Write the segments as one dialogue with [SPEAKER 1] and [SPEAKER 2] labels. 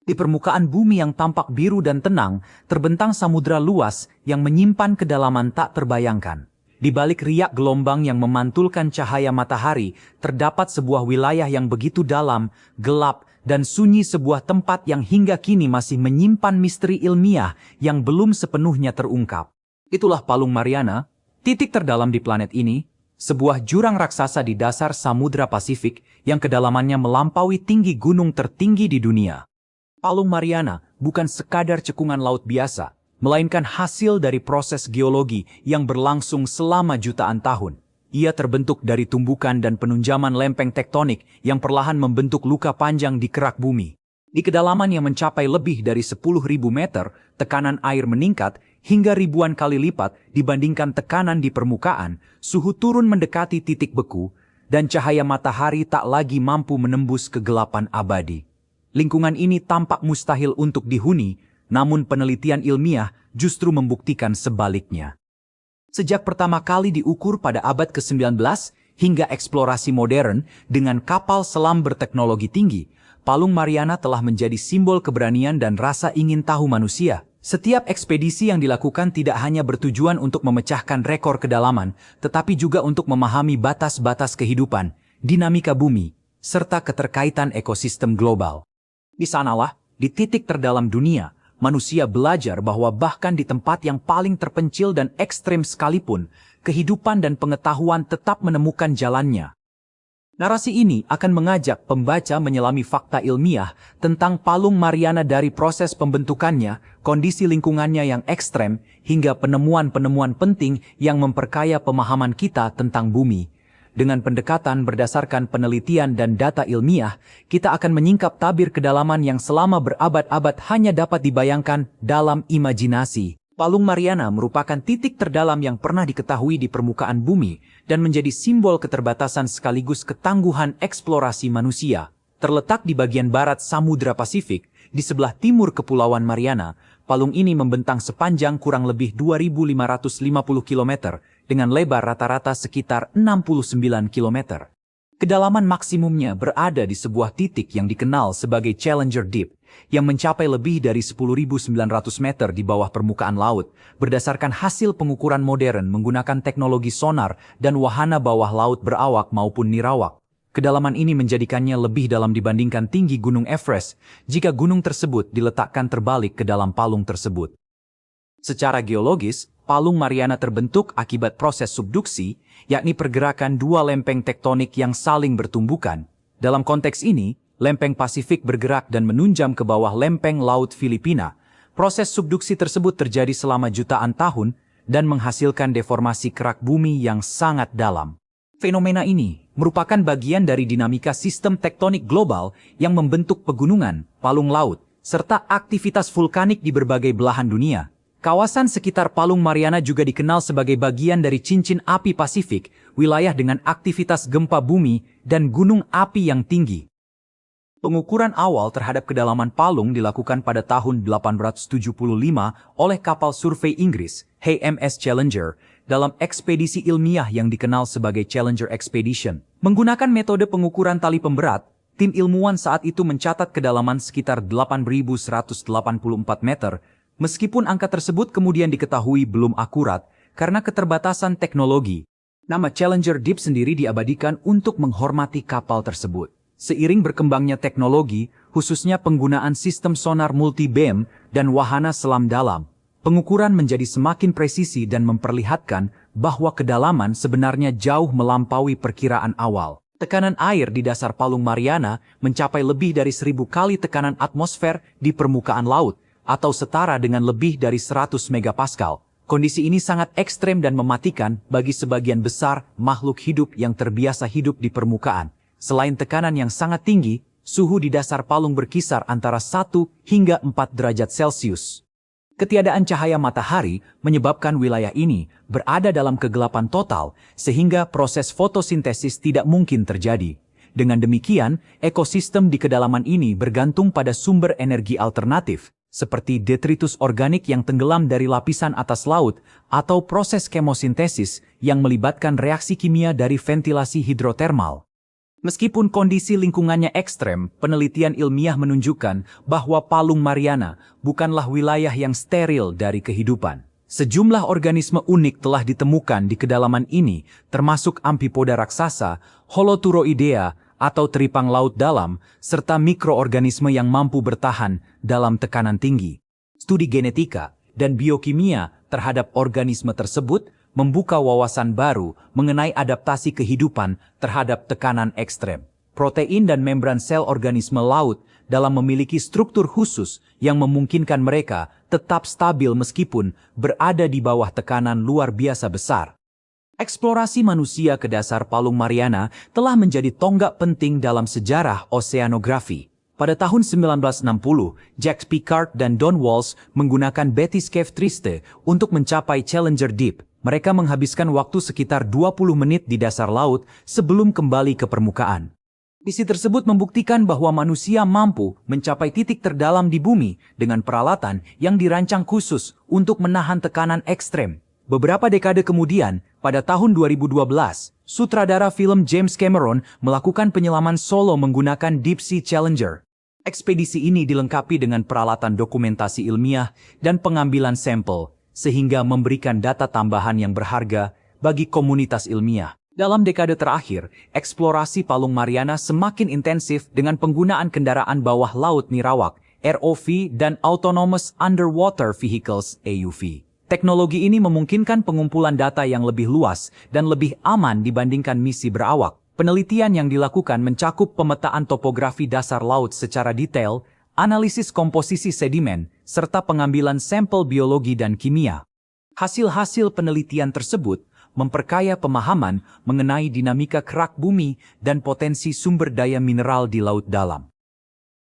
[SPEAKER 1] Di permukaan bumi yang tampak biru dan tenang, terbentang samudra luas yang menyimpan kedalaman tak terbayangkan. Di balik riak gelombang yang memantulkan cahaya matahari, terdapat sebuah wilayah yang begitu dalam, gelap, dan sunyi, sebuah tempat yang hingga kini masih menyimpan misteri ilmiah yang belum sepenuhnya terungkap. Itulah Palung Mariana, titik terdalam di planet ini, sebuah jurang raksasa di dasar Samudra Pasifik yang kedalamannya melampaui tinggi gunung tertinggi di dunia. Palung Mariana bukan sekadar cekungan laut biasa, melainkan hasil dari proses geologi yang berlangsung selama jutaan tahun. Ia terbentuk dari tumbukan dan penunjaman lempeng tektonik yang perlahan membentuk luka panjang di kerak bumi. Di kedalaman yang mencapai lebih dari 10.000 meter, tekanan air meningkat hingga ribuan kali lipat dibandingkan tekanan di permukaan, suhu turun mendekati titik beku, dan cahaya matahari tak lagi mampu menembus kegelapan abadi. Lingkungan ini tampak mustahil untuk dihuni, namun penelitian ilmiah justru membuktikan sebaliknya. Sejak pertama kali diukur pada abad ke-19 hingga eksplorasi modern dengan kapal selam berteknologi tinggi, Palung Mariana telah menjadi simbol keberanian dan rasa ingin tahu manusia. Setiap ekspedisi yang dilakukan tidak hanya bertujuan untuk memecahkan rekor kedalaman, tetapi juga untuk memahami batas-batas kehidupan, dinamika bumi, serta keterkaitan ekosistem global. Di sanalah, di titik terdalam dunia, manusia belajar bahwa bahkan di tempat yang paling terpencil dan ekstrem sekalipun, kehidupan dan pengetahuan tetap menemukan jalannya. Narasi ini akan mengajak pembaca menyelami fakta ilmiah tentang Palung Mariana dari proses pembentukannya, kondisi lingkungannya yang ekstrem, hingga penemuan-penemuan penting yang memperkaya pemahaman kita tentang bumi. Dengan pendekatan berdasarkan penelitian dan data ilmiah, kita akan menyingkap tabir kedalaman yang selama berabad-abad hanya dapat dibayangkan dalam imajinasi. Palung Mariana merupakan titik terdalam yang pernah diketahui di permukaan bumi dan menjadi simbol keterbatasan sekaligus ketangguhan eksplorasi manusia. Terletak di bagian barat Samudra Pasifik, di sebelah timur Kepulauan Mariana, palung ini membentang sepanjang kurang lebih 2.550 km dengan lebar rata-rata sekitar 69 km. Kedalaman maksimumnya berada di sebuah titik yang dikenal sebagai Challenger Deep, yang mencapai lebih dari 10.900 meter di bawah permukaan laut, berdasarkan hasil pengukuran modern menggunakan teknologi sonar dan wahana bawah laut berawak maupun nirawak. Kedalaman ini menjadikannya lebih dalam dibandingkan tinggi Gunung Everest jika gunung tersebut diletakkan terbalik ke dalam palung tersebut. Secara geologis, Palung Mariana terbentuk akibat proses subduksi, yakni pergerakan dua lempeng tektonik yang saling bertumbukan. Dalam konteks ini, lempeng Pasifik bergerak dan menunjam ke bawah lempeng Laut Filipina. Proses subduksi tersebut terjadi selama jutaan tahun dan menghasilkan deformasi kerak bumi yang sangat dalam. Fenomena ini merupakan bagian dari dinamika sistem tektonik global yang membentuk pegunungan, palung laut, serta aktivitas vulkanik di berbagai belahan dunia. Kawasan sekitar Palung Mariana juga dikenal sebagai bagian dari cincin api Pasifik, wilayah dengan aktivitas gempa bumi dan gunung api yang tinggi. Pengukuran awal terhadap kedalaman palung dilakukan pada tahun 875 oleh kapal survei Inggris, HMS Challenger, dalam ekspedisi ilmiah yang dikenal sebagai Challenger Expedition. Menggunakan metode pengukuran tali pemberat, tim ilmuwan saat itu mencatat kedalaman sekitar 8.184 meter, meskipun angka tersebut kemudian diketahui belum akurat karena keterbatasan teknologi. Nama Challenger Deep sendiri diabadikan untuk menghormati kapal tersebut. Seiring berkembangnya teknologi, khususnya penggunaan sistem sonar multi-beam dan wahana selam dalam, pengukuran menjadi semakin presisi dan memperlihatkan bahwa kedalaman sebenarnya jauh melampaui perkiraan awal. Tekanan air di dasar Palung Mariana mencapai lebih dari 1.000 kali tekanan atmosfer di permukaan laut, atau setara dengan lebih dari 100 megapascal. Kondisi ini sangat ekstrem dan mematikan bagi sebagian besar makhluk hidup yang terbiasa hidup di permukaan. Selain tekanan yang sangat tinggi, suhu di dasar palung berkisar antara 1 hingga 4 derajat Celcius. Ketiadaan cahaya matahari menyebabkan wilayah ini berada dalam kegelapan total, sehingga proses fotosintesis tidak mungkin terjadi. Dengan demikian, ekosistem di kedalaman ini bergantung pada sumber energi alternatif, seperti detritus organik yang tenggelam dari lapisan atas laut atau proses kemosintesis yang melibatkan reaksi kimia dari ventilasi hidrotermal. Meskipun kondisi lingkungannya ekstrem, penelitian ilmiah menunjukkan bahwa Palung Mariana bukanlah wilayah yang steril dari kehidupan. Sejumlah organisme unik telah ditemukan di kedalaman ini, termasuk amfipoda raksasa, holoturoidea, atau teripang laut dalam, serta mikroorganisme yang mampu bertahan dalam tekanan tinggi. Studi genetika dan biokimia terhadap organisme tersebut membuka wawasan baru mengenai adaptasi kehidupan terhadap tekanan ekstrem. Protein dan membran sel organisme laut dalam memiliki struktur khusus yang memungkinkan mereka tetap stabil meskipun berada di bawah tekanan luar biasa besar. Eksplorasi manusia ke dasar Palung Mariana telah menjadi tonggak penting dalam sejarah oseanografi. Pada tahun 1960, Jacques Piccard dan Don Walsh menggunakan Betty's Cave Triste untuk mencapai Challenger Deep. Mereka menghabiskan waktu sekitar 20 menit di dasar laut sebelum kembali ke permukaan. Misi tersebut membuktikan bahwa manusia mampu mencapai titik terdalam di bumi dengan peralatan yang dirancang khusus untuk menahan tekanan ekstrem. Beberapa dekade kemudian, pada tahun 2012, sutradara film James Cameron melakukan penyelaman solo menggunakan Deep Sea Challenger. Ekspedisi ini dilengkapi dengan peralatan dokumentasi ilmiah dan pengambilan sampel, sehingga memberikan data tambahan yang berharga bagi komunitas ilmiah. Dalam dekade terakhir, eksplorasi Palung Mariana semakin intensif dengan penggunaan kendaraan bawah laut nirawak, ROV, dan Autonomous Underwater Vehicles, AUV. Teknologi ini memungkinkan pengumpulan data yang lebih luas dan lebih aman dibandingkan misi berawak. Penelitian yang dilakukan mencakup pemetaan topografi dasar laut secara detail, analisis komposisi sedimen, serta pengambilan sampel biologi dan kimia. Hasil-hasil penelitian tersebut memperkaya pemahaman mengenai dinamika kerak bumi dan potensi sumber daya mineral di laut dalam.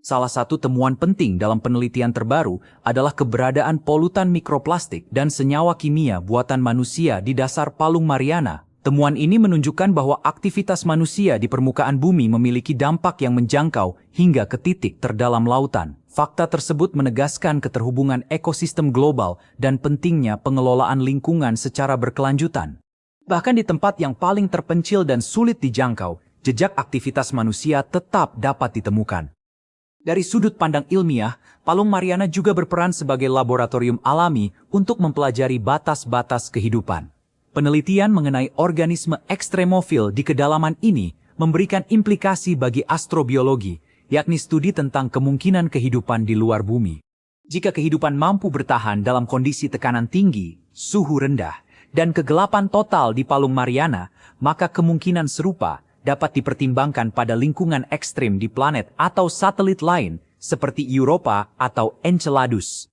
[SPEAKER 1] Salah satu temuan penting dalam penelitian terbaru adalah keberadaan polutan mikroplastik dan senyawa kimia buatan manusia di dasar Palung Mariana. Temuan ini menunjukkan bahwa aktivitas manusia di permukaan bumi memiliki dampak yang menjangkau hingga ke titik terdalam lautan. Fakta tersebut menegaskan keterhubungan ekosistem global dan pentingnya pengelolaan lingkungan secara berkelanjutan. Bahkan di tempat yang paling terpencil dan sulit dijangkau, jejak aktivitas manusia tetap dapat ditemukan. Dari sudut pandang ilmiah, Palung Mariana juga berperan sebagai laboratorium alami untuk mempelajari batas-batas kehidupan. Penelitian mengenai organisme ekstremofil di kedalaman ini memberikan implikasi bagi astrobiologi, yakni studi tentang kemungkinan kehidupan di luar bumi. Jika kehidupan mampu bertahan dalam kondisi tekanan tinggi, suhu rendah, dan kegelapan total di Palung Mariana, maka kemungkinan serupa dapat dipertimbangkan pada lingkungan ekstrim di planet atau satelit lain seperti Europa atau Enceladus.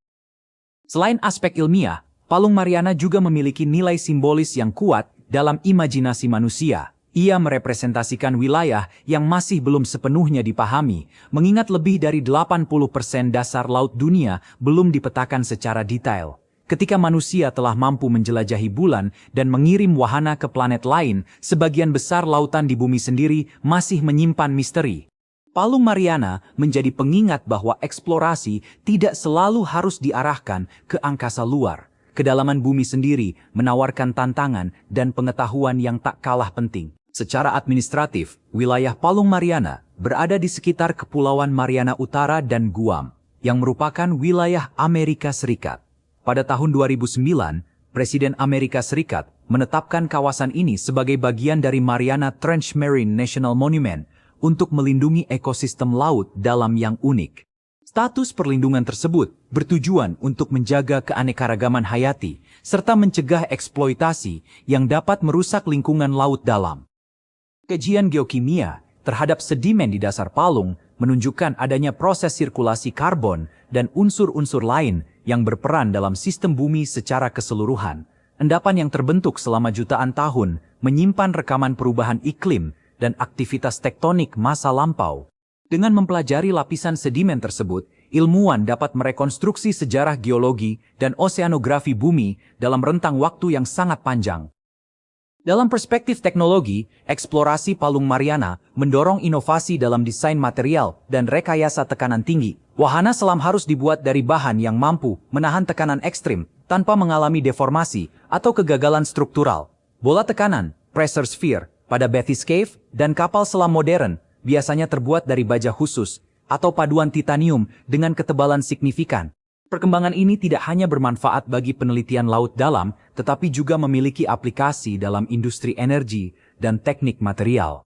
[SPEAKER 1] Selain aspek ilmiah, Palung Mariana juga memiliki nilai simbolis yang kuat dalam imajinasi manusia. Ia merepresentasikan wilayah yang masih belum sepenuhnya dipahami, mengingat lebih dari 80% dasar laut dunia belum dipetakan secara detail. Ketika manusia telah mampu menjelajahi bulan dan mengirim wahana ke planet lain, sebagian besar lautan di bumi sendiri masih menyimpan misteri. Palung Mariana menjadi pengingat bahwa eksplorasi tidak selalu harus diarahkan ke angkasa luar. Kedalaman bumi sendiri menawarkan tantangan dan pengetahuan yang tak kalah penting. Secara administratif, wilayah Palung Mariana berada di sekitar Kepulauan Mariana Utara dan Guam, yang merupakan wilayah Amerika Serikat. Pada tahun 2009, Presiden Amerika Serikat menetapkan kawasan ini sebagai bagian dari Mariana Trench Marine National Monument untuk melindungi ekosistem laut dalam yang unik. Status perlindungan tersebut bertujuan untuk menjaga keanekaragaman hayati serta mencegah eksploitasi yang dapat merusak lingkungan laut dalam. Kajian geokimia terhadap sedimen di dasar palung menunjukkan adanya proses sirkulasi karbon dan unsur-unsur lain yang berperan dalam sistem bumi secara keseluruhan. Endapan yang terbentuk selama jutaan tahun menyimpan rekaman perubahan iklim dan aktivitas tektonik masa lampau. Dengan mempelajari lapisan sedimen tersebut, ilmuwan dapat merekonstruksi sejarah geologi dan oseanografi bumi dalam rentang waktu yang sangat panjang. Dalam perspektif teknologi, eksplorasi Palung Mariana mendorong inovasi dalam desain material dan rekayasa tekanan tinggi. Wahana selam harus dibuat dari bahan yang mampu menahan tekanan ekstrim tanpa mengalami deformasi atau kegagalan struktural. Bola tekanan, pressure sphere, Pada Bethys Cave dan kapal selam modern biasanya terbuat dari baja khusus atau paduan titanium dengan ketebalan signifikan. Perkembangan ini tidak hanya bermanfaat bagi penelitian laut dalam, tetapi juga memiliki aplikasi dalam industri energi dan teknik material.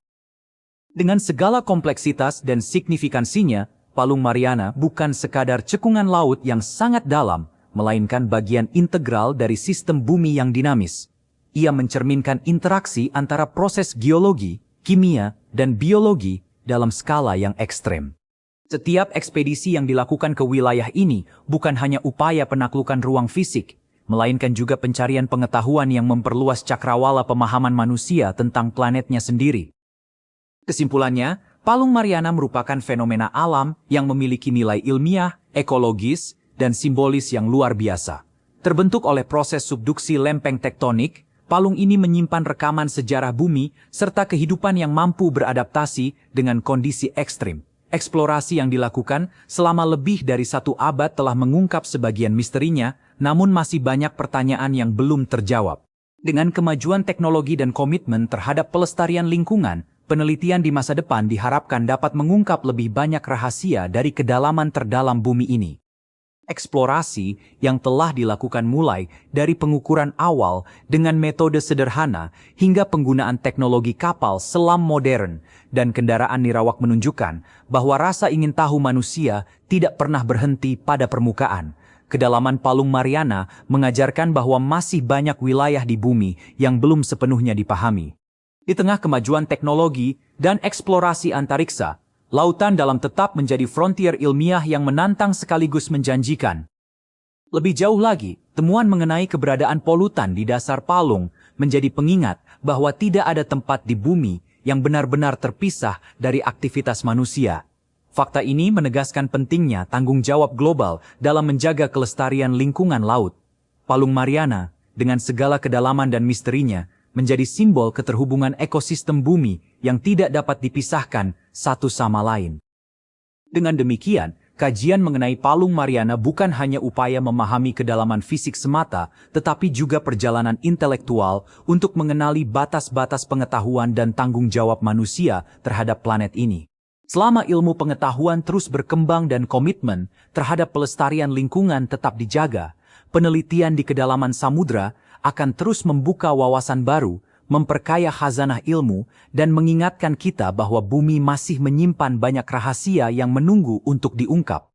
[SPEAKER 1] Dengan segala kompleksitas dan signifikansinya, Palung Mariana bukan sekadar cekungan laut yang sangat dalam, melainkan bagian integral dari sistem bumi yang dinamis. Ia mencerminkan interaksi antara proses geologi, kimia, dan biologi dalam skala yang ekstrem. Setiap ekspedisi yang dilakukan ke wilayah ini bukan hanya upaya penaklukan ruang fisik, melainkan juga pencarian pengetahuan yang memperluas cakrawala pemahaman manusia tentang planetnya sendiri. Kesimpulannya, Palung Mariana merupakan fenomena alam yang memiliki nilai ilmiah, ekologis, dan simbolis yang luar biasa. Terbentuk oleh proses subduksi lempeng tektonik, palung ini menyimpan rekaman sejarah bumi serta kehidupan yang mampu beradaptasi dengan kondisi ekstrim. Eksplorasi yang dilakukan selama lebih dari 1 abad telah mengungkap sebagian misterinya, namun masih banyak pertanyaan yang belum terjawab. Dengan kemajuan teknologi dan komitmen terhadap pelestarian lingkungan, penelitian di masa depan diharapkan dapat mengungkap lebih banyak rahasia dari kedalaman terdalam bumi ini. Eksplorasi yang telah dilakukan mulai dari pengukuran awal dengan metode sederhana hingga penggunaan teknologi kapal selam modern dan kendaraan nirawak menunjukkan bahwa rasa ingin tahu manusia tidak pernah berhenti pada permukaan. Kedalaman Palung Mariana mengajarkan bahwa masih banyak wilayah di bumi yang belum sepenuhnya dipahami. Di tengah kemajuan teknologi dan eksplorasi antariksa, lautan dalam tetap menjadi frontier ilmiah yang menantang sekaligus menjanjikan. Lebih jauh lagi, temuan mengenai keberadaan polutan di dasar palung menjadi pengingat bahwa tidak ada tempat di bumi yang benar-benar terpisah dari aktivitas manusia. Fakta ini menegaskan pentingnya tanggung jawab global dalam menjaga kelestarian lingkungan laut. Palung Mariana, dengan segala kedalaman dan misterinya, menjadi simbol keterhubungan ekosistem bumi yang tidak dapat dipisahkan satu sama lain. Dengan demikian, kajian mengenai Palung Mariana bukan hanya upaya memahami kedalaman fisik semata, tetapi juga perjalanan intelektual untuk mengenali batas-batas pengetahuan dan tanggung jawab manusia terhadap planet ini. Selama ilmu pengetahuan terus berkembang dan komitmen terhadap pelestarian lingkungan tetap dijaga, penelitian di kedalaman samudra akan terus membuka wawasan baru, memperkaya khazanah ilmu, dan mengingatkan kita bahwa bumi masih menyimpan banyak rahasia yang menunggu untuk diungkap.